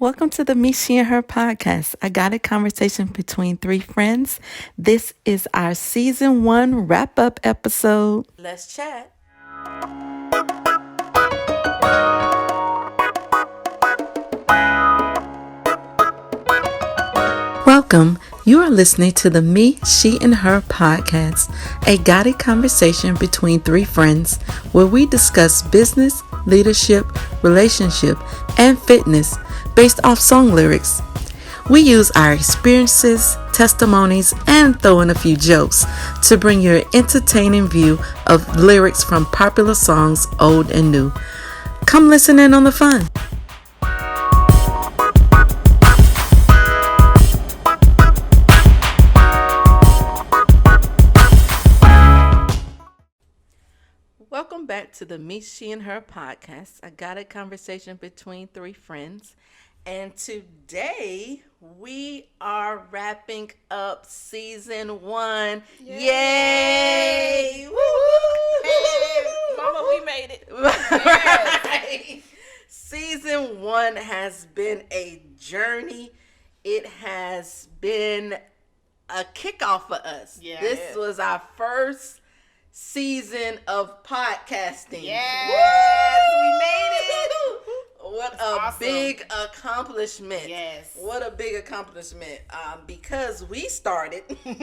Welcome to the Me, She, and Her podcast, a guided conversation between three friends. This is our season 1 wrap-up episode. Let's chat. Welcome. You are listening to the Me, She, and Her podcast, a guided conversation between three friends where we discuss business, leadership, relationship, and fitness based off song lyrics. We use our experiences, testimonies, and throw in a few jokes to bring you an entertaining view of lyrics from popular songs, old and new. Come listen in on the fun. Welcome back to the Me, She, and Her podcast. I got a conversation between three friends. And today we are wrapping up season 1. Yay! Woo! Hey, Mama, we made it. Yes. Season 1 has been a journey. It has been a kickoff for us. Yeah. This was our first season of podcasting. Yes, we made it. What That's a awesome. Big accomplishment. Yes. What a big accomplishment. Because we started with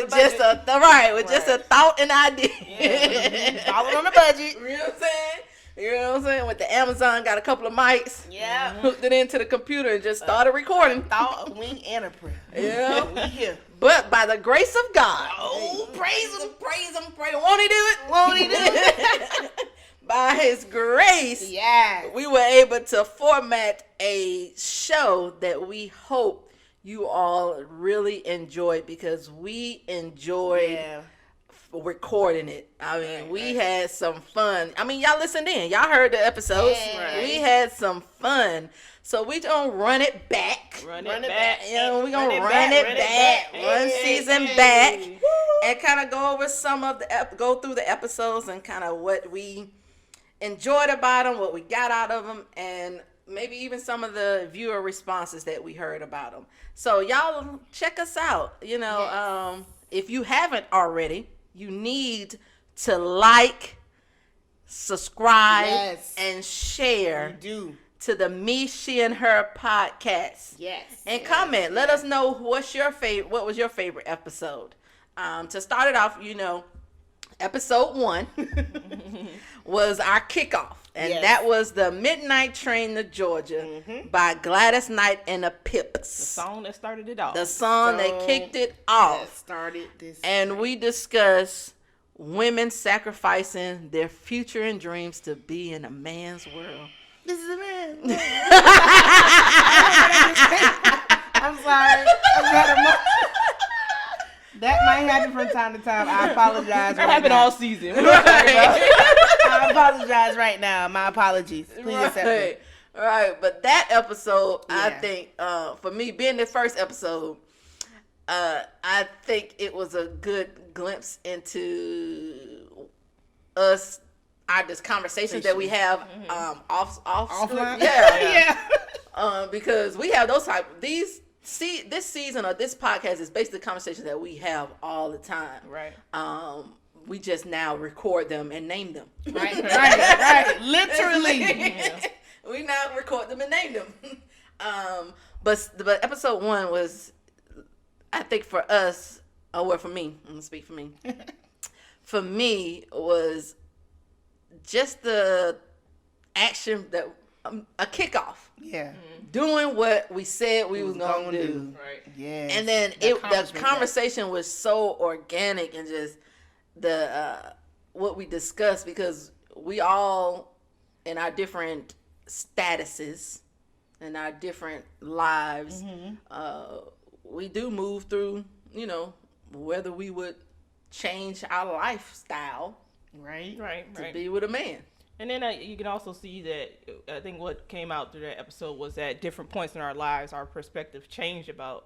just a thought and idea. Yeah. Followed on the budget. You know what I'm saying? You know what I'm saying? With the Amazon, got a couple of mics. Yeah. Hooked it into the computer and just started recording. Thought, a wing, and a prayer. Yeah. We here. But by the grace of God. Oh, praise him. Praise him. Won't he do it? Won't he do it? By his grace. Yeah. We were able to format a show that we hope you all really enjoyed, because we enjoyed recording it. I mean, we had some fun. I mean, y'all listened in. Y'all heard the episodes. Yeah. We had some fun. So we gonna run it back. Run it back. You know, we gonna run it back. Run season back. And kind of go over some of go through the episodes and kind of what we enjoyed about them, what we got out of them, and maybe even some of the viewer responses that we heard about them. So y'all check us out. You know, if you haven't already, you need to like, subscribe, and share to the Me, She, and Her podcast. Yes. And comment. Let us know what was your favorite episode. To start it off, you know, episode 1 was our kickoff. And that was the Midnight Train to Georgia by Gladys Knight and the Pips. The song that started it off. The song that kicked it off. Started this. And we discussed women sacrificing their future and dreams to be in a man's world. This is a man. I'm sorry. That might happen from time to time. I apologize. That happened all season. I apologize right now. My apologies. Please accept it. Right. But that episode, I Yeah. think, for me, being the first episode, I think it was a good glimpse into us, this conversations that we have Offline? Yeah. Because we have those this season or this podcast is basically conversations that we have all the time. Right. We just now record them and name them. Right. Literally. We now record them and name them. But episode 1 was, I think for us, for me, I'm gonna speak for me. For me, was just the action that a kickoff. Yeah. Doing what we said we was gonna do. Right. Yeah. And then the conversation was so organic, and just the what we discussed, because we all in our different statuses and our different lives, we do move through, you know, whether we would change our lifestyle Right. to be with a man. And then you can also see that I think what came out through that episode was that different points in our lives, our perspective changed about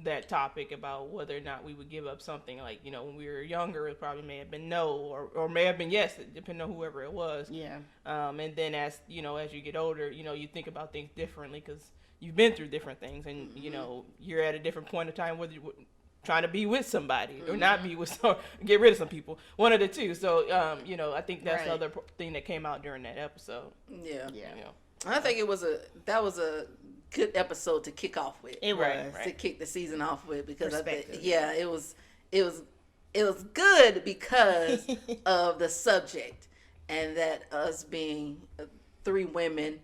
that topic about whether or not we would give up something. Like, you know, when we were younger, it probably may have been no, or may have been yes, depending on whoever it was. Yeah. And then as you know, as you get older, you know, you think about things differently because you've been through different things, and you know, you're at a different point of time whether you're trying to be with somebody or not be with some, get rid of some people, one of the two. So, you know, I think that's the other thing that came out during that episode. Yeah. You know. I think that was a good episode to kick off with. It was to kick the season off with, because it was good because of the subject, and that us being three women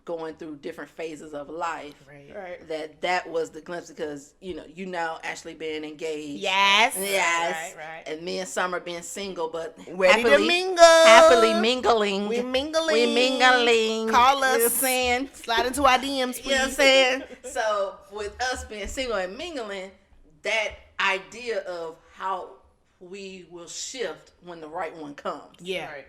going through different phases of life. Right. That was the glimpse, because you now actually being engaged. Yes. Right. And me and Summer being single, but Ready to mingle. happily mingling. We're mingling. We mingling. Call us. You know what I'm saying? Slide into our DMs, please. You know what I'm saying? So with us being single and mingling, that idea of how we will shift when the right one comes. Yeah. Right.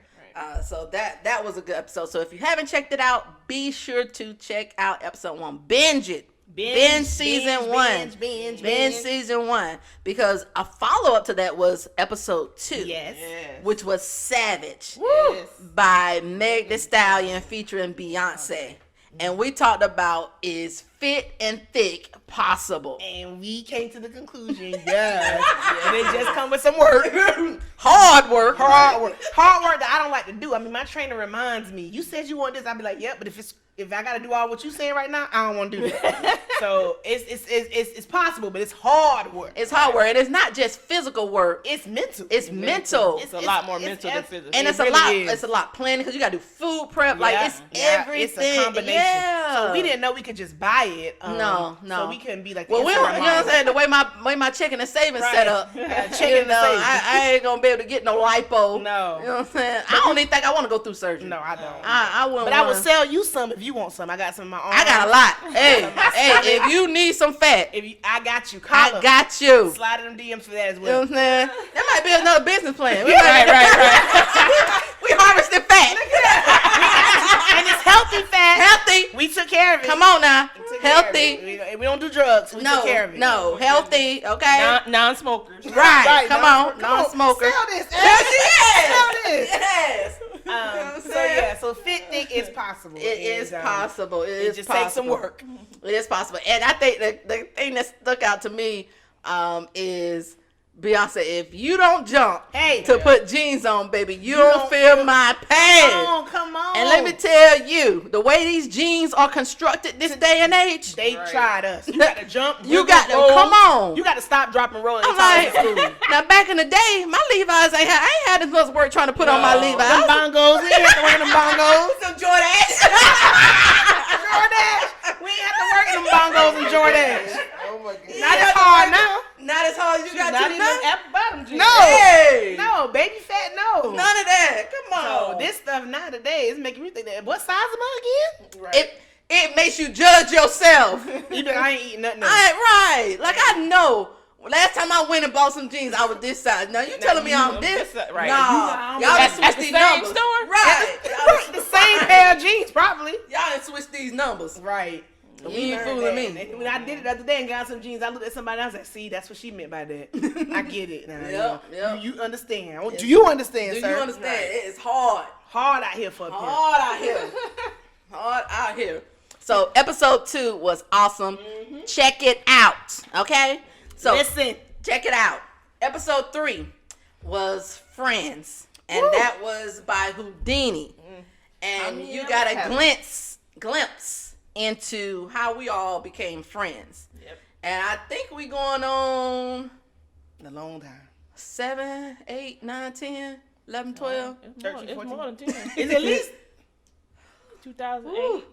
So that was a good episode. So if you haven't checked it out, be sure to check out episode 1. Binge it. Binge season 1. Binge season 1. Because a follow-up to that was episode 2. Yes. Which was Savage. Woo. By Meg Thee Stallion featuring Beyonce. And we talked about, is fit and thick possible? And we came to the conclusion, yes. And it just come with some work. Hard work that I don't like to do. I mean, my trainer reminds me, you said you want this. I'll be like, yep, but if I got to do all what you saying right now, I don't want to do that. So it's possible, but it's hard work. It's hard work, and it's not just physical work. It's mental. It's mental. It's a lot more mental than physical. And it's really a lot. is. It's a lot planning, because you got to do food prep. Like it's everything. It's a combination. Yeah. So we didn't know we could just buy it. No. So we couldn't be like. Well, we don't. You know what I'm saying? The way my checking and savings set up. Checking I ain't gonna be able to get no lipo. No. You know what I'm saying? I don't even think I want to go through surgery. No, I don't. I wouldn't. But I would sell you some if you want some. I got some in my arm. I got a lot. Hey, if you need some fat, I got you. I got you. Slide in them DMs for that as You know well. what I'm saying? That might be another business plan. We Right. we harvested fat. And it's healthy fat. Healthy. We took care of it. Come on now. We took care of Healthy. it. We don't do drugs. We took care of it. No, healthy. Okay. Non-smokers. Right. Come on. Non-smoker. Sell this. Yes, she is. Sell this. Yes. So fit thick is possible. It is possible. It just possible. takes some work. It is possible. And I think the thing that stuck out to me is Beyonce, if you don't jump put jeans on, baby, you don't feel my pain. Come on. And let me tell you, the way these jeans are constructed this day and age, they tried us. You got to jump. You got to come on. You got to stop, drop, and roll. I'm like, now back in the day, my Levi's I ain't had as much work trying to put on my Levi's. Them bongos, we ain't have to wear them bongos. Some Jordache. Jordache. We ain't have to work in them bongos and Jordache. Oh my God. Not as hard now. Not as hard as you got Not to even now. apple bottom jeans. No. Hey. No, baby fat, no. None of that. Come on. So this stuff now today is making me think that, what size am I again? Right. It makes you judge yourself. You think I ain't eating nothing else. Right. Like I know. Last time I went and bought some jeans, I was this size. Now you telling me I'm this? Right. Nah. Y'all done switched these same numbers. store? Right. The same pair of jeans, probably. Y'all done switched these numbers. Right. You ain't fooling me. When I did it the other day and got some jeans, I looked at somebody else and said, see, that's what she meant by that. I get it now. Yep. You understand. Do you understand, Do sir? you understand? Right. It is hard. Hard out here for a pimp. Hard out here. Hard out here. So episode 2 was awesome. Mm-hmm. Check it out. Okay? So listen. Check it out. Episode 3 was Friends. And that was by Houdini. And you got a glimpse into how we all became friends. Yep. And I think we going on a long time. 7, 8, 9, 10, 11, 12. It's more than 10. Is it at least 2008?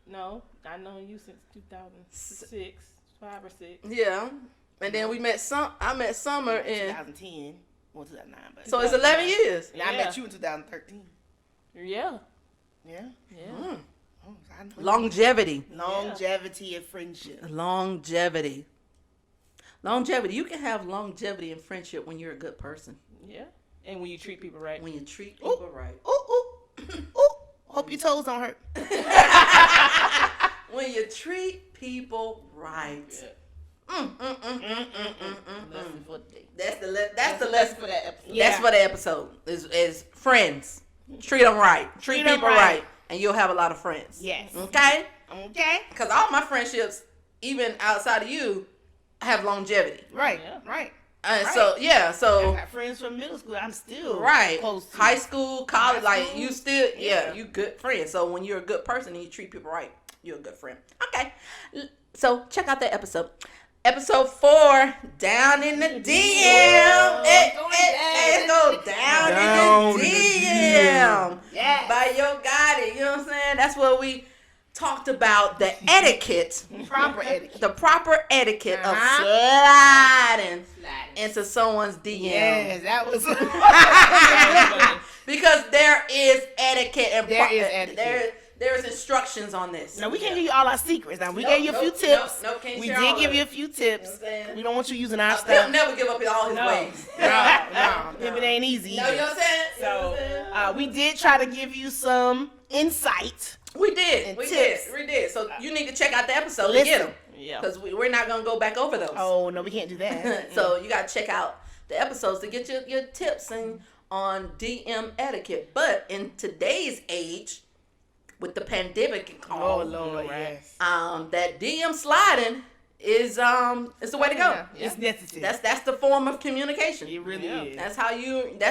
No, I know you since 2006, 5 or 6. Yeah. And then I met Summer in 2010. Well, 2009. But so it's 11 years. And I met you in 2013. Yeah. Yeah. Mm. Oh, Longevity and friendship. Longevity. You can have longevity in friendship when you're a good person. Yeah. And when you treat people right. When you treat people right. Ooh. Hope your toes don't hurt. When you treat people right. Lesson for the day. That's the lesson for that episode. Yeah. That's for the episode. Is friends. Treat them right. Treat 'em people right. right. And you'll have a lot of friends. Yes. Okay? Okay. Because all my friendships, even outside of you, have longevity. Right. Yeah. Right. And Right. so, yeah. I So, got friends from middle school. I'm still right. close to. High school, college, High like school. you still, Yeah. you good friends. So when you're a good person and you treat people right, you're a good friend. Okay. So check out that episode. Episode 4, Down in the DM. It go down in the DM. Yes. By your guide, you know what I'm saying? That's what we talked about, the etiquette, Proper etiquette. the proper etiquette of Uh-huh. sliding into someone's DM. Yes, that was. Because there is etiquette and There is etiquette. There's instructions on this. Now, we can't give you all our secrets. Now, we Nope, gave you a few nope, tips. nope, can't We share did all give of you it. a few tips. You know what I'm saying? We don't want you using our He'll stuff. never give up all his ways. No. If it ain't easy. No, you know what I'm saying? So, we did try to give you some insight. We did. and We tips. did. We did. So you need to check out the episode to Listen. get them. Yeah. Because we're not going to go back over those. Oh, no, we can't do that. So you got to check out the episodes to get your tips and on DM etiquette. But in today's age, with the pandemic and all, Oh, Lord, yes. that DM sliding is the way to go. Yeah. It's necessary. That's the form of communication. it really Yeah. is. That's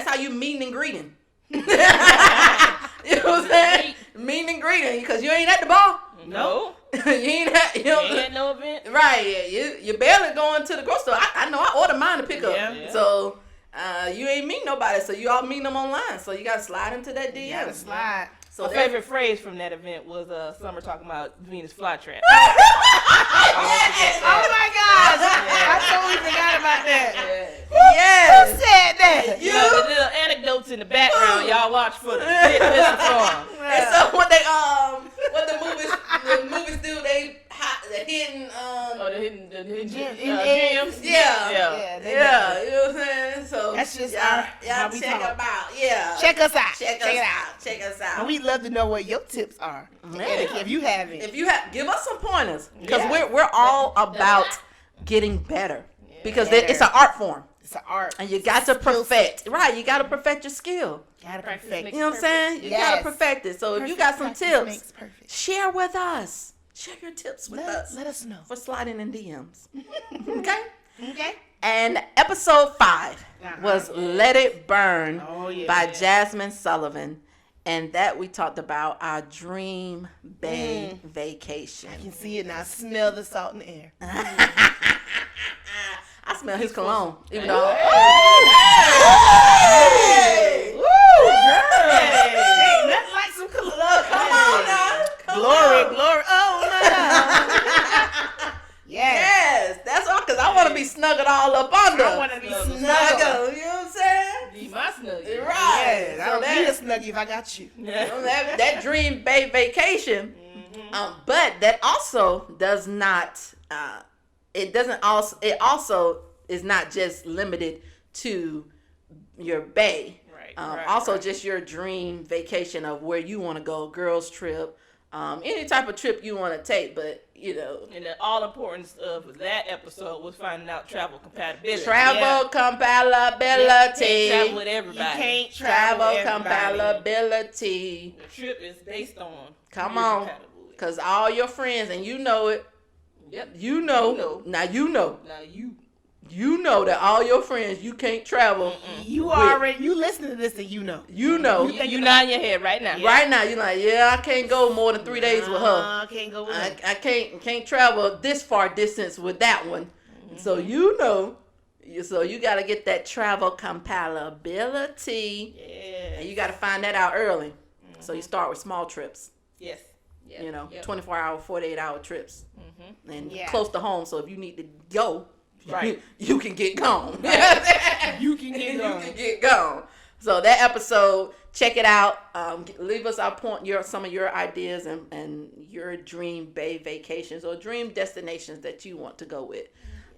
how you meeting and greeting. You know what I'm saying? Meeting and greeting because you ain't at the bar. No. you ain't at, you know, Ain't had no event. right? Yeah, you barely going to the grocery store. I know I ordered mine to pick up. Yeah. So you ain't meet nobody. So you all meeting them online. So you gotta slide into that DM. You gotta slide. So My that's- favorite phrase from that event was Summer talking about Venus flytrap. Oh, my gosh. I totally forgot about that. Who Yes. said that? You know, the little anecdotes in the background, y'all watch for the listen for 'em. And so when they what the movies do, they the hidden Oh, the hidden Gems. gems. yeah. Yeah, they Yeah, you know what I'm saying? So That's just y'all how we check talk. them out. Yeah. Check us out. Check it us out. out. Check us out. And we'd love to know what your tips are. Yeah. Etiquette, if you have it. If you have, give us some pointers because Yeah. we're all about getting better because Better. it's an art form It's an art. and you got to perfect. Right, you got to perfect your skill. Gotta Practice perfect. makes You know what I'm saying? You Yes. got to perfect it. So if you got some Practice tips, makes perfect. share with us. Share your tips with Let us us know. for sliding in DMs. Okay. Okay. And episode 5 Uh-huh. was Let It Burn Oh, yeah. by Jasmine Sullivan. And that we talked about our dream bay vacation. You can see it now. Smell the salt in the air. I smell his cologne, even though. Hey! Woo! Hey, nothing like some cologne. Come on now. Come Glory, on. glory. Oh, no. Yes. Yes, that's all, because I want to be snuggled all up under. I want to be Snuggle. snuggled. You know what I'm saying? Be my snuggie. Right. Yes, I So don't that- need a snuggie if I got you. that dream bay vacation, but that also does not it also is not just limited to your bay, Right, also right. just your dream vacation of where you want to go, girls trip, any type of trip you want to take, but you know, And the all importance of that episode was finding out travel compatibility. travel compatibility. Can't travel with everybody. You can't Travel travel compatibility. compatibility. The trip is based on Come who you're on. compatible with. Cause all your friends, and you know it. Yep. You know. You know. Now you know. Now You know that all your friends you can't travel. You already, you listening to this and you know. You know. you nodding your head right now. Right now you're like, yeah, I can't go more than 3 days with her. I can't go with her. I can't travel this far distance with that one. So you know. So you got to get that travel compatibility. Yeah. And you got to find that out early. So you start with small trips. Yes. Yep. You know, Yep. 24-hour, 48-hour trips. And Yeah. close to home. So if you need to go, Right. you can get gone. You can get You gone. can get gone. So that episode, check it out. Leave us some of your ideas and your dream bay vacations or dream destinations that you want to go with.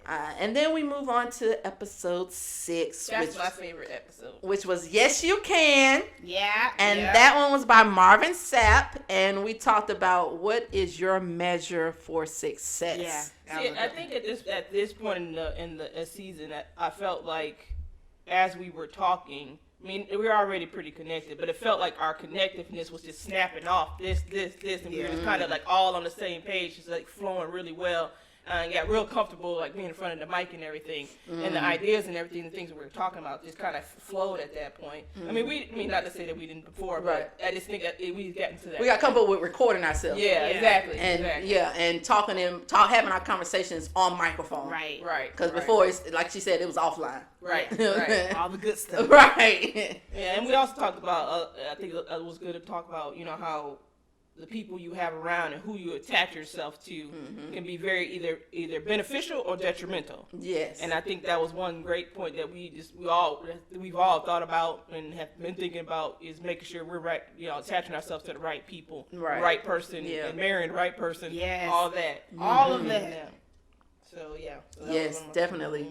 And then we move on to episode 6. That's my favorite episode. Which was Yes You Can. Yeah. And that one was by Marvin Sapp. And we talked about what is your measure for success. Yeah. See, I think at this point in the season, I felt like as we were talking, I mean, we were already pretty connected, but it felt like our connectiveness was just snapping off this, and we were just kind of like all on the same page, just like flowing really well. And got real comfortable, like being in front of the mic and everything, and the ideas and everything, the things that we were talking about, just kind of flowed at that point. I mean, not to say that we didn't before, but I just think that we got into that. We got comfortable with recording ourselves. Yeah, exactly. And and having our conversations on microphone. Right. Because before, it's like she said, it was offline. Right. All the good stuff. Right. Yeah, and we also talked about. I think it was good to talk about, how the people you have around and who you attach yourself to can be very either beneficial or detrimental. Yes. And I think that was one great point that we've all thought about and have been thinking about, is making sure we're right, attaching ourselves to the right people, the right person, and marrying the right person. Yes. All that. All of that. Yeah. So yes, definitely.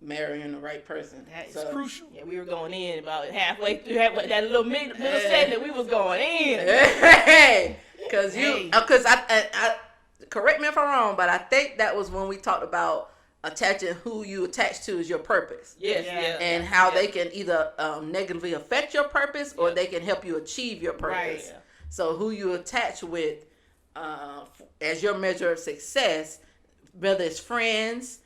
Marrying the right person. That is crucial. Yeah, we were going in about halfway through that little middle segment. We was going in. Hey, because I correct me if I'm wrong, but I think that was when we talked about attaching who you attach to as your purpose. Yes, and how they can either negatively affect your purpose or they can help you achieve your purpose. Right. Yeah. So who you attach with as your measure of success, whether it's friends,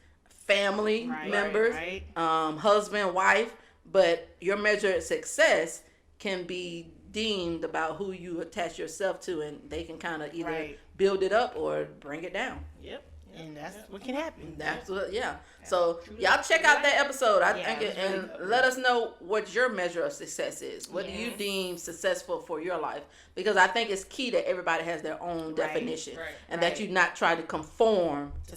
family members, husband, wife, but your measure of success can be deemed about who you attach yourself to, and they can kind of either build it up or bring it down. Yep. And that's what can happen. That's what, So y'all check out that episode. I think, and let us know what your measure of success is. What do you deem successful for your life? Because I think it's key that everybody has their own definition, and that you not try to conform to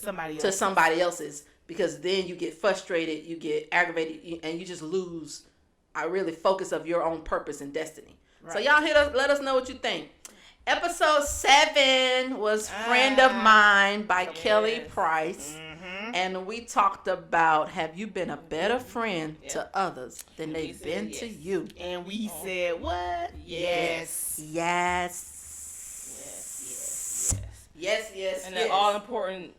somebody else's. Because then you get frustrated, you get aggravated, and you just lose focus of your own purpose and destiny. Right. So y'all let us know what you think. Episode 7 was Friend of Mine by Kelly Price. And we talked about, have you been a better friend to others than they've been to you? And we said, what? Yes. And the all important,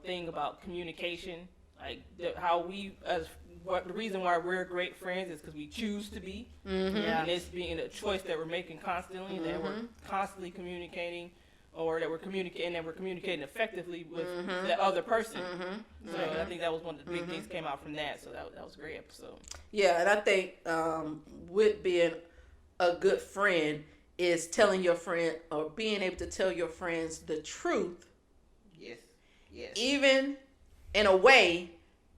thing about communication, like how the reason why we're great friends is because we choose to be, and it's being a choice that we're making constantly, that we're constantly communicating, or that we're communicating effectively with the other person. So I think that was one of the big things came out from that. So that was a great episode. Yeah, and I think with being a good friend is telling your friend or being able to tell your friends the truth. Yes. Even in a way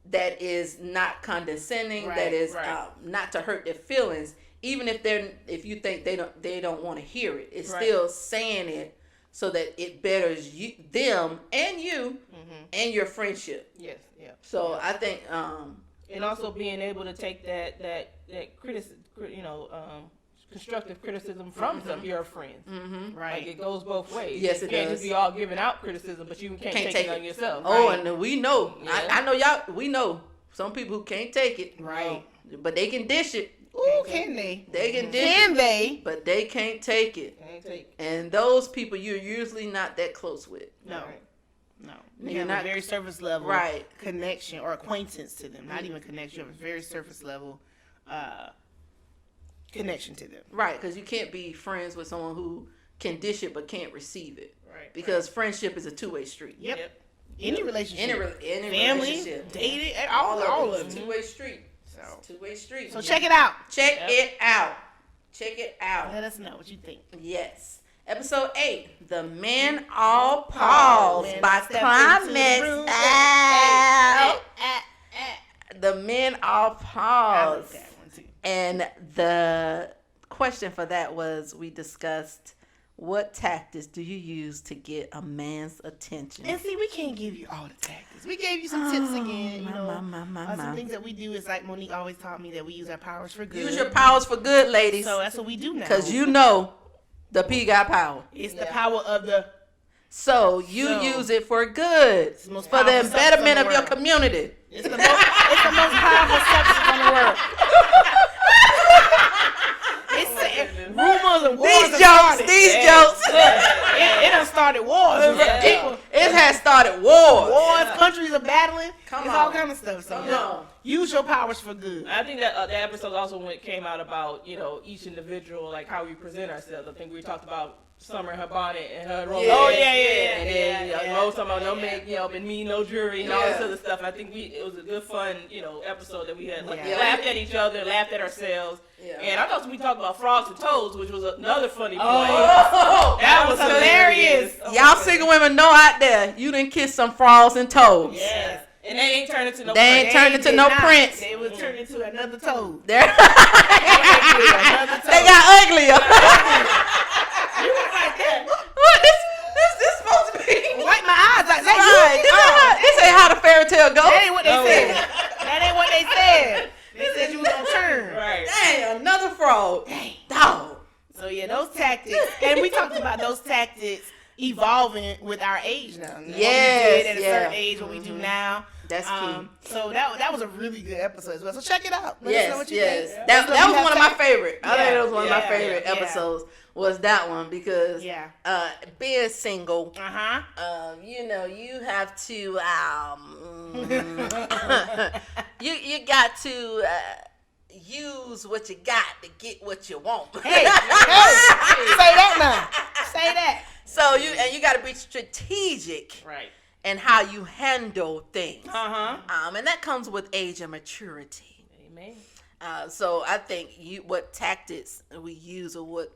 that is not condescending, that is not to hurt their feelings. Even if you think they don't want to hear it, it's still saying it so that it betters them and you and your friendship. Yes. Yeah. So I think and also being able to take that criticism, constructive criticism from some of your friends. Like it goes both ways. Yes, you it can't does. just be all giving out criticism, but you can't take it on yourself. Oh, and we know. I know y'all. We know some people who can't take it. Right. But they can dish it. Ooh, can they? They can dish Can it. they? But they can't take it. And those people you're usually not that close with. No. You're You have not a very surface level right connection or acquaintance to them. Not even connection. You have a very surface level connection to them. Right, because you can't be friends with someone who can dish it but can't receive it. Right. Because friendship is a two-way street. Yep. Any relationship. Any family, relationship. dating, all of it. them. Two-way street. So, Two-way street. So check it out. Check it out. Check it out. Let us know what you think. Yes. Episode 8, The Men All Pause by Climax. The Men All Pause. I like that one too. And the question for that was, we discussed, what tactics do you use to get a man's attention? And see, we can't give you all the tactics. We gave you some tips again. Some things that we do is like Monique always taught me, that we use our powers for good. Use your powers for good, ladies. So that's what we do now. Because you know the P got power. It's the power of the So you use it for good, the most for the powerful betterment substance of in your the world. community. It's the most powerful substance in the world. Rumors and wars These have jokes, started. these jokes. It done started wars. It has started wars. Wars, countries are battling. Come It's on. all kind of stuff. So Come on. use your powers for good. I think that the episode also came out about, each individual, like how we present ourselves. I think we talked about Summer and her bonnet and her robe. Oh, yeah. And then Rose talking about no make, been me, no jury, and all this other stuff. I think it was a good, fun, episode that we had. Like, laughed at each other, laughed at ourselves. Yeah. And I thought we talked about frogs and toads, which was another funny point. Oh, that was hilarious. Y'all single women know out there, you done kissed some frogs and toads. Yes. And they ain't turned into no They ain't turned into no prince. They was turned into another toad. They got uglier. You was like that. What this supposed to be? Wipe my eyes out. Right. This ain't how the fairy tale go. That ain't what they said. That ain't what they said. They said you was gonna turn. Right. Dang, another frog. Dog. So yeah, those tactics, and we talked about those tactics evolving with our age now. What we did at a certain age, what we do now. That's key. So that was a really good episode as well. So check it out. Let us know what you think. That was one of my favorite. I think it was one of my Yeah, favorite yeah. episodes. Was that one because being single, you have to you got to use what you got to get what you want. Hey, say that now. Say that. So you got to be strategic, Right. in how you handle things. Uh-huh. And that comes with age and maturity. Amen. So I think what tactics we use or what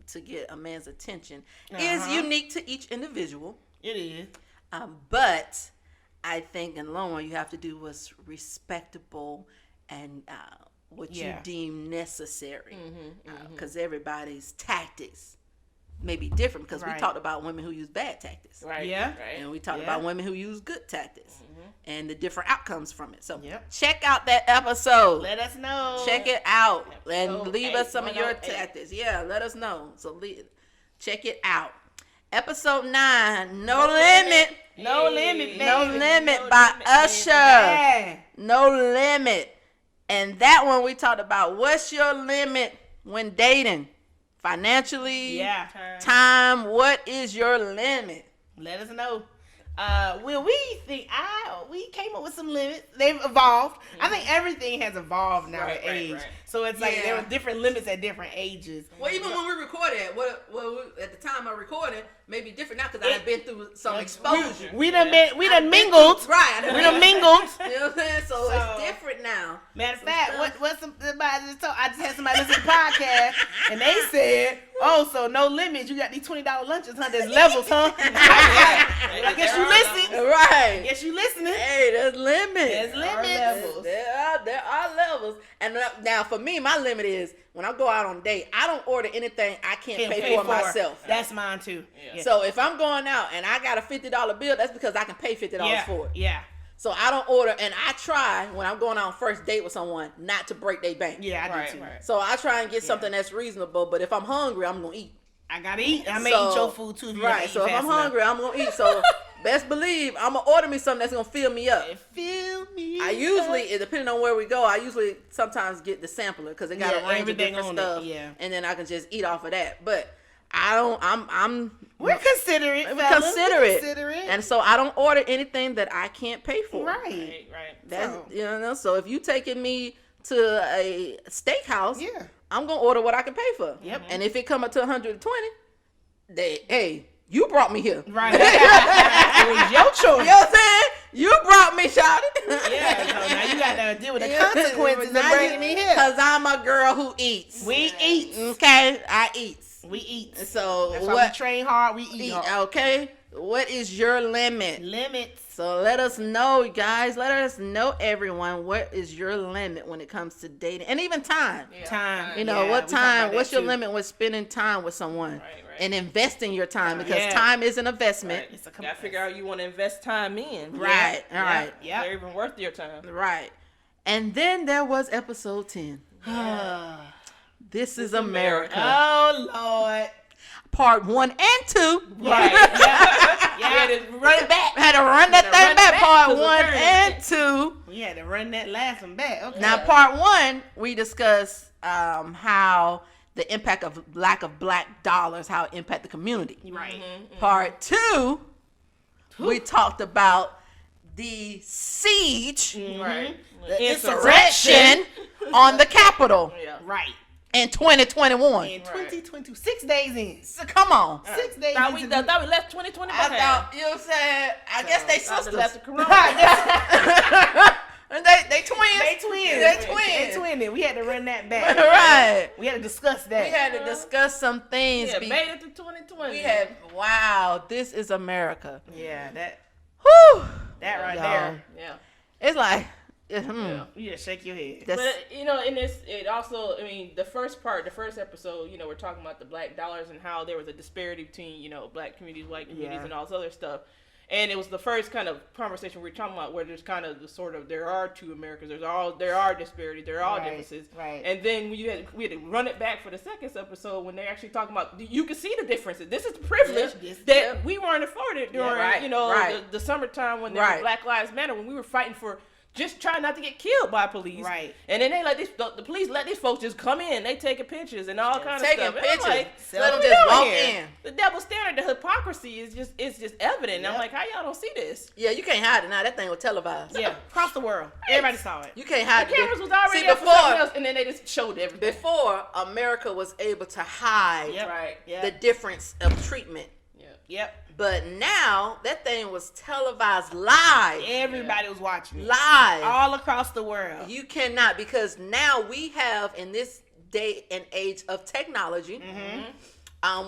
to get a man's attention is unique to each individual. It is. But I think in the long run you have to do what's respectable and what you deem necessary. Because everybody's tactics may be different, because we talked about women who use bad tactics. Right. Yeah. Right. And we talked about women who use good tactics and the different outcomes from it. So Yep. check out that episode. Let us know. Check it out and Episode leave us some of your 108. tactics. Yeah, let us know. So check it out. Episode 9, No Limit. No limit, baby. No Limit No by Limit, Usher. Yeah. No Limit. And that one we talked about, what's your limit when dating? Financially, Yeah. time, what is your limit? Let us know. Well, we came up with some limits. They've evolved. I think everything has evolved now with age. right. So it's like there were different limits at different ages. Well, even when we recorded, at the time I recorded, maybe different now because I had been through some exposure. We done mingled. Right. We done mingled. You know what I'm saying? So it's different now. Matter of fact, what somebody just told, I just had somebody listen to the podcast and they said, "Oh, so no limits. You got these $20 lunches, huh? There's levels, huh?" I guess you listen. Right. Guess you listening. Hey, there's limits. There's limits. There are levels. And now for me, my limit is when I go out on a date, I don't order anything I can't pay for myself. That's mine too. Yeah. So if I'm going out and I got a $50 bill, that's because I can pay $50 for it. Yeah. So I don't order, and I try when I'm going on first date with someone not to break their bank. Yeah, I do too. Right. So I try and get something that's reasonable. But if I'm hungry, I'm gonna eat. I gotta eat. I may eat your food too. If you Right. So if I'm hungry, I'm gonna eat. So best believe I'm gonna order me something that's gonna fill me up. Fill me. I usually, depending on where we go, I usually sometimes get the sampler because they got a range of different stuff. And then I can just eat off of that. But I don't. We're considerate. Considerate. And so I don't order anything that I can't pay for. Right. That's So if you taking me to a steakhouse, I'm gonna order what I can pay for. Yep. And if it come up to 120, hey, you brought me here. Right. It was your choice. You know what I'm saying? You brought me, shawty. Yeah. So now you got to deal with the consequences of bringing me here. Cause I'm a girl who eats. We eat. Okay, I eat. We eat. So that's why we train hard. We eat hard. Okay. What is your limit? Limits. So let us know, guys. Let us know, everyone, what is your limit when it comes to dating and even time. Time. You know, what time? What's your limit with spending time with someone and investing your time? Because time is an investment. Right. You gotta figure out you want to invest time in. Right. All right. Yeah. They're even worth your time. Right. And then there was episode 10. This is America. Oh Lord. Part 1 and 2. Right. Yeah. run that last one back. Okay. Now, part 1, we discussed how the impact of lack of black dollars, how it impact the community. Right. Part 2, we talked about the siege, Right. the insurrection on the Capitol Right. in 2021. In 2020, 6 days in. So come on. 6 days Thought we in. left 2020 I behind. thought, you know what I'm saying? I guess they Thought sisters. left the corona. And they twins. They twins. They twins. They twinning. We had to run that back. Right. We had to discuss that. We had to discuss some things. Yeah, made it to 2020. We had, wow, this is America. Yeah, that Whew. right Y'all. there. Yeah. It's like, You just shake your head. that's, But in this, it also, I mean, the first episode, we're talking about the black dollars and how there was a disparity between, black communities, white communities, and all this other stuff. And it was the first kind of conversation we were talking about where there's kind of the sort of, there are two Americas, there are disparities, there are differences. Right. And then we had to run it back for the second episode when they're actually talking about, you can see the differences. This is the privilege that we weren't afforded during, the summertime when there was Black Lives Matter, when we were fighting for just trying not to get killed by police. Right. And then they let the police let these folks just come in. They taking pictures and all kinds of stuff. taking pictures. Like, Let them what just we walk doing here? in. The double standard, the hypocrisy is just evident. And I'm like, how y'all don't see this? yeah, you can't hide it now. That thing was televised. Yeah, across the world. Everybody saw it. You can't hide The it. cameras was already See, up for something before, else, and then they just showed everything. before America was able to hide Yep. Right. Yep. the difference of treatment. Yep. But now, that thing was televised live. Everybody was watching it. Live. All across the world. You cannot, because now we have, in this day and age of technology,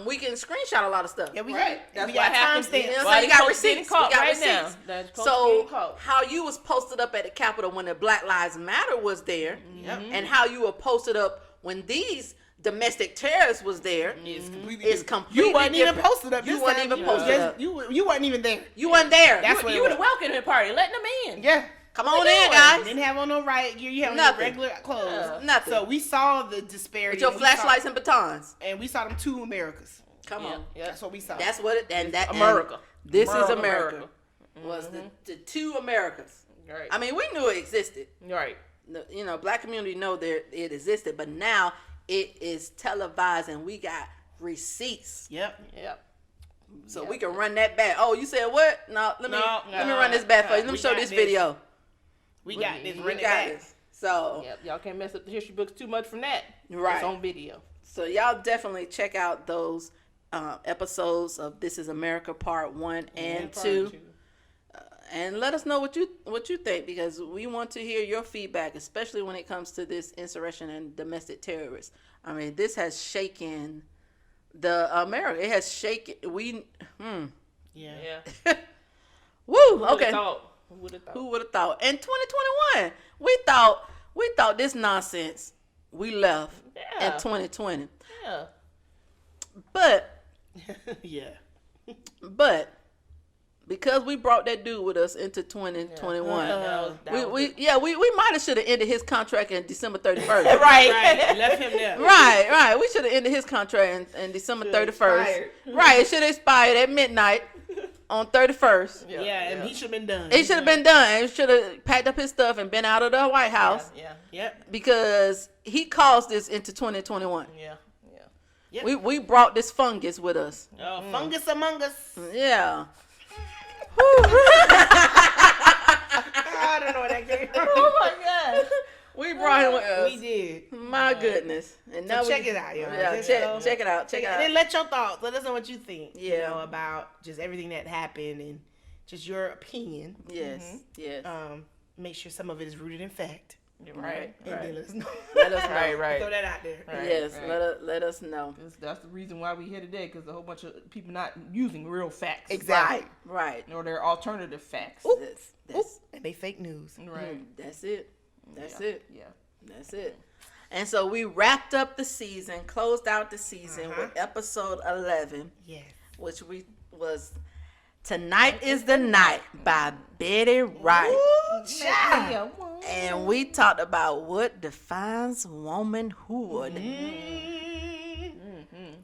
we can screenshot a lot of stuff. Yeah, we Right. got, That's we what got happens. timestamps. You know what Why I'm saying? You these got folks getting receipts. caught We got right now? receipts. That's folks So getting caught. how you was posted up at the Capitol when the Black Lives Matter was there, Yep. and how you were posted up when these domestic terrorists was there, It's completely is different. completely You wasn't even different. posted up. You this wasn't time. even posted Just- up. You wasn't even there. You wasn't there. That's what You it were was. the welcoming party, letting them in. Yeah. Come on in, guys. Didn't have on no riot gear. You had on your Nothing. regular clothes. Nothing. So we saw the disparity. With your and we saw- flashlights and batons. And we saw them two Americas. Come on. Yeah. That's what we saw. That's what it, and that America. and this is America. America. Was the two Americas. Right. I mean, we knew it existed. Right. Black community know that it existed, but now it is televised and we got receipts, Yep. Yep. so we can run that back. Oh, you said what? No, let me No, run this back for you. Let me we show got this this. video. We got this. We Run it got back. this. So, Yep. Y'all can't mess up the history books too much from that. Right. It's on video. so y'all definitely check out those episodes of This Is America Part 1 and 2. And let us know what you think, because we want to hear your feedback, especially when it comes to this insurrection and domestic terrorists. I mean, this has shaken the America. It has shaken. Yeah. Yeah. Woo. Okay. Who would have thought? Who would have thought? In 2021, we thought this nonsense we left in 2020. Yeah. But Yeah. because we brought that dude with us into 2021. We might have should have ended his contract in December 31st. Right. Left him there. Right. We should have ended his contract in December 31st. expired. Right. It should have expired at midnight on 31st. Yeah, and he should have been done. It should have been done. He should have packed up his stuff and been out of the White House, Yeah. Yep. because he caused this into 2021. Yeah. Yep. We brought this fungus with us. Fungus among us. Yeah. I don't know where that came from. Oh my God. We brought him with us. We did. My goodness. And now Check it out, y'all. Yeah, Just check go- it out. Check it And then out. let your thoughts. Let us know what you think. You Yeah. know, about just everything that happened and just your opinion. Yes. Yes. Make sure some of it is rooted in fact. Right. And then let us know. Let us know. Right. Throw that out there. Right. Yes. right. Let us know. That's the reason why we here today, because a whole bunch of people not using real facts. Exactly. Right. Or their alternative facts. That's And they fake news. Right. That's it. That's Yeah. it. Yeah. That's it. And so we wrapped up the season, closed out the season with episode 11, Yes. which was Tonight is the Night by Betty Wright. Yeah. And we talked about what defines womanhood.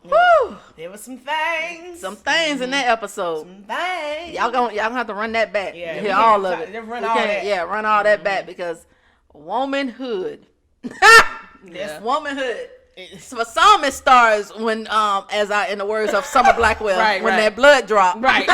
Woo! There were some things. Some things in that episode. Things. Y'all gonna have to run that back. Yeah, Yeah, we all can of it. just run We all can't- that. Yeah, run all that back, because womanhood. Yeah. Womanhood. So for some, it starts when, in the words of Summer Blackwell, when that blood drop. Right.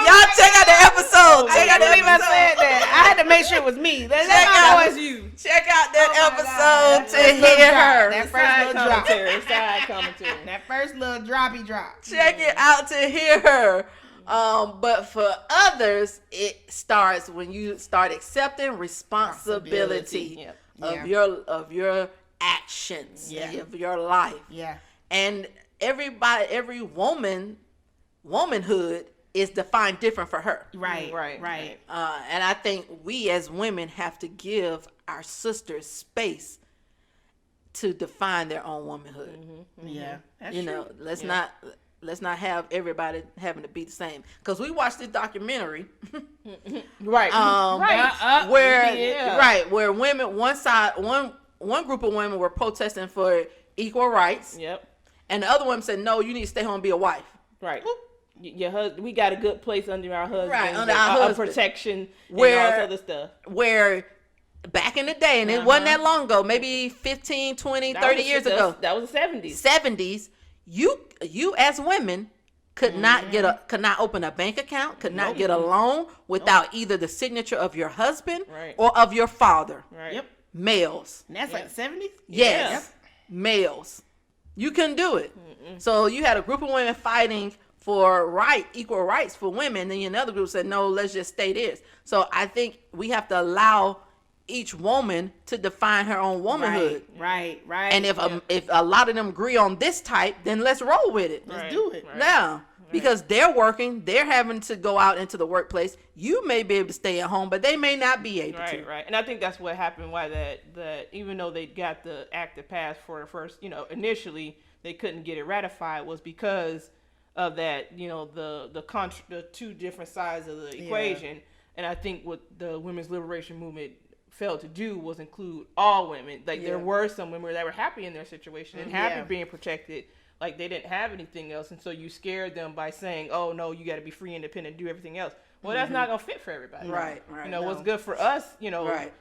Y'all check out the episode. Check out the episode. I said that. I had to make sure it was me. Check out that episode to hear her. That first little drop. Side commentary. That first little droppy drop. Check it out to hear her. But for others, it starts when you start accepting responsibility of your actions, of your life. Yeah. And every womanhood is defined different for her. Right. And I think we as women have to give our sisters space to define their own womanhood. Mm-hmm. Yeah. That's true. Let's not have everybody having to be the same. Because we watched this documentary. Right. Where women, one group of women were protesting for equal rights. Yep. And the other women said, no, you need to stay home and be a wife. Right. Your husband, we got a good place under our husband. Right, under our husband. Protection and all this other stuff. Where back in the day, and it wasn't that long ago, maybe 15, 20, 30 years ago. That was the 70s. 70s, you as women could not open a bank account, could not get a loan without either the signature of your husband or of your father. Right. Yep. Males. And that's like the 70s? Yes. Yep. Males. You couldn't do it. So you had a group of women fighting for equal rights for women, and another group said, no, let's just stay this. So I think we have to allow each woman to define her own womanhood. Right. And if a lot of them agree on this type, then let's roll with it. Let's do it. Right. Now, because they're working, they're having to go out into the workplace. You may be able to stay at home, but they may not be able to. Right. And I think that's what happened. Why that even though they got the act that passed for the first, initially they couldn't get it ratified was because of that, the two different sides of the equation. And I think what the women's liberation movement failed to do was include all women. Like there were some women that were happy in their situation and happy being protected. Like they didn't have anything else, and so you scared them by saying, "Oh no, you got to be free, independent, do everything else." Well, that's not gonna fit for everybody. Right. What's good for us,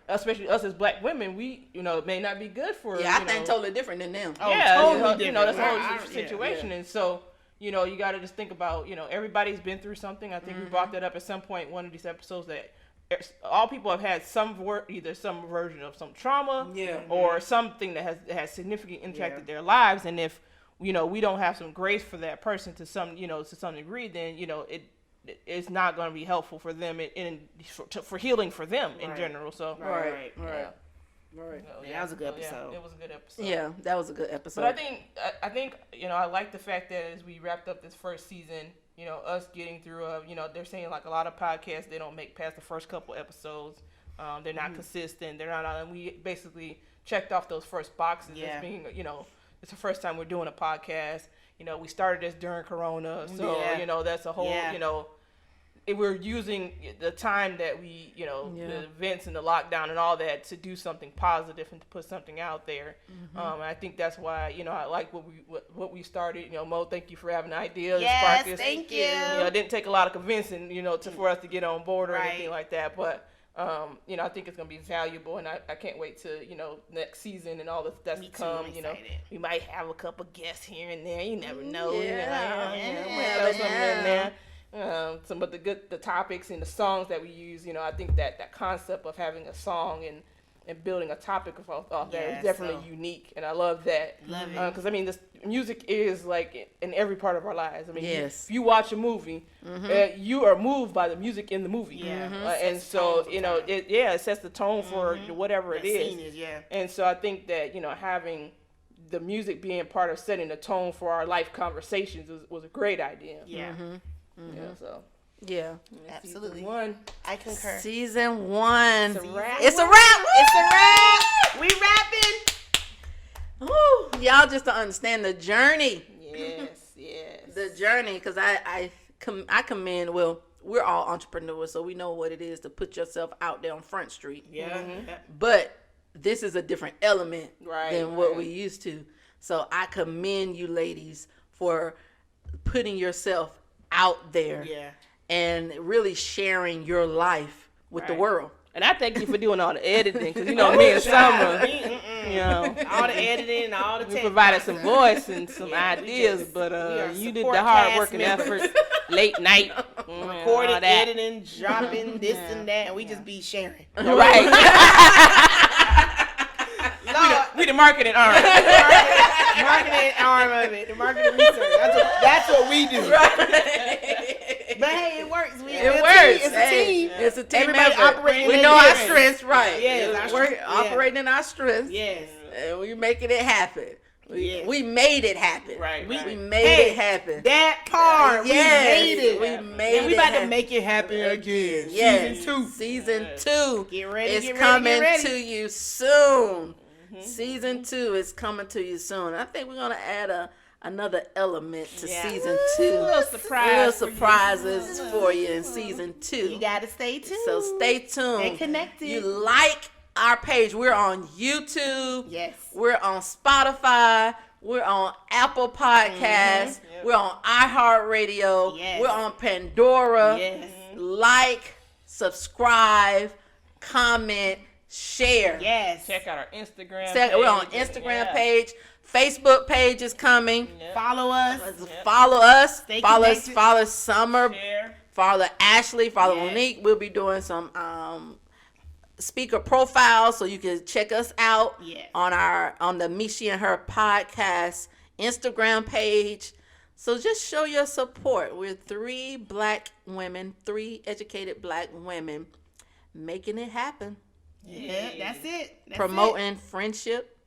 especially us as black women, we, it may not be good for. I think totally different than them. Oh, totally different. That's a whole situation, and so. You got to just think about, everybody's been through something. I think we brought that up at some point in one of these episodes that all people have had either some version of some trauma or something that has significantly impacted their lives. And if, we don't have some grace for that person to some degree, then, it's not going to be helpful for them for healing for them in general. So, Right. Right. That was a good episode. It was a good episode. Yeah, that was a good episode. But I think I like the fact that as we wrapped up this first season, us getting through they're saying like a lot of podcasts, they don't make past the first couple episodes. They're not consistent. They're not and we basically checked off those first boxes as being, it's the first time we're doing a podcast. We started this during Corona, so that's a whole, we're using the time that we, the events and the lockdown and all that to do something positive and to put something out there. And I think that's why, I like what we started. Mo, thank you for having the idea. Yes, thank you. It didn't take a lot of convincing, for us to get on board or anything like that. But, I think it's going to be valuable, and I can't wait to, next season and all that's to come. We might have a couple guests here and there. You never know. We'll throw something in there. Some of the topics and the songs that we use, I think that concept of having a song and building a topic off that is definitely unique, and I love that. Love it. Because this music is like in every part of our lives. Yes. If you watch a movie, you are moved by the music in the movie. Yeah. And so it sets the tone for whatever it is. And so I think that having the music being part of setting the tone for our life conversations was a great idea. Yeah. Yeah, absolutely. Season 1. I concur. Season 1. It's a wrap. It's a wrap. We rapping. Ooh, y'all just don't understand the journey. Yes. The journey, because I commend. Well, we're all entrepreneurs, so we know what it is to put yourself out there on Front Street. Yeah. But this is a different element than what we used to. So I commend you, ladies, for putting yourself out there and really sharing your life with the world. And I thank you for doing all the editing, because me and Summer, all the editing, all the we provided some voice and some ideas, but you did the hard work and effort, late night, recording, editing, dropping this and that, and we just be sharing. Right. We the marketing arm. Marketing arm of it. The marketing research. That's what we do. Right. But hey, it works. It works. It's a team. It's a team Everybody effort. operating We in know their our strengths. strengths, right? Yes, We're operating in our strengths. Yes. And we making it happen. Yes. We made it happen. Right. We made it happen. That part, Yes, we made it. we made and we it about happen. to make it happen again. Yes. Season 2. Season 2 Get ready, is get ready, coming get ready. to you soon. Season 2 is coming to you soon. I think we're gonna add another element to season 2. Little surprises for you in season 2. You gotta stay tuned. So stay tuned. And connected. You like our page. We're on YouTube. Yes. We're on Spotify. We're on Apple Podcasts. We're on iHeartRadio. Yes. We're on Pandora. Yes. Like, subscribe, comment, share. Yes. Check out our Instagram We're on page. Instagram page. Facebook page is coming. Follow us. Follow us. Stay Follow connected. Follow Summer. Share. Follow Ashley. Follow Yes. Monique. We'll be doing some speaker profiles, so you can check us out Yes. on the Me, She, and Her podcast Instagram page. So just show your support. We're 3 black women, 3 educated black women, making it happen. Yeah, that's it. That's Promoting friendship,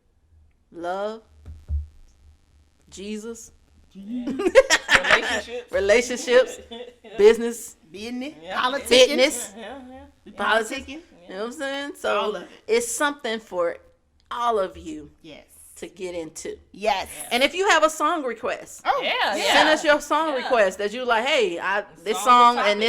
love, Jesus, relationships, business, it. Business, Yeah. politicking. fitness, We politics. politicking. You know what I'm saying? All So of it. it's something for all of you Yes. to get into. Yes. And if you have a song request, Oh, Yeah. send us your song request that you like. Hey, this Song song or and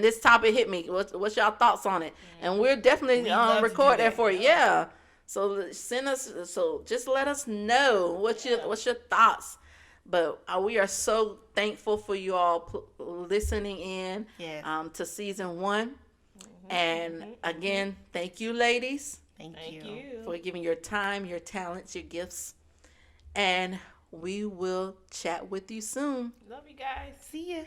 this topic hit me. What's y'all thoughts on it? And we'll definitely love to record do that that. for you. Yeah. So send us. So just let us know what's your thoughts. But we are so thankful for you all listening in Yes. to season 1. And again, thank you, ladies, Thank Thank you. you. for giving your time, your talents, your gifts. And we will chat with you soon. Love you guys. See ya.